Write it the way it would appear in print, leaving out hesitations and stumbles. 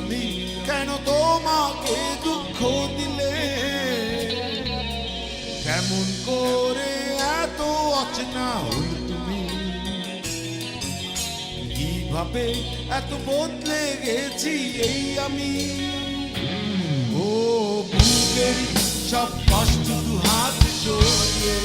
আমি কেন তোমাকে দুঃখ দিলে? কেমন করে এত অচেনা হলে তুমি? কিভাবে এত বদলে গেছি এই আমি? ও বুকের সব কষ্ট দু হাত সরিয়ে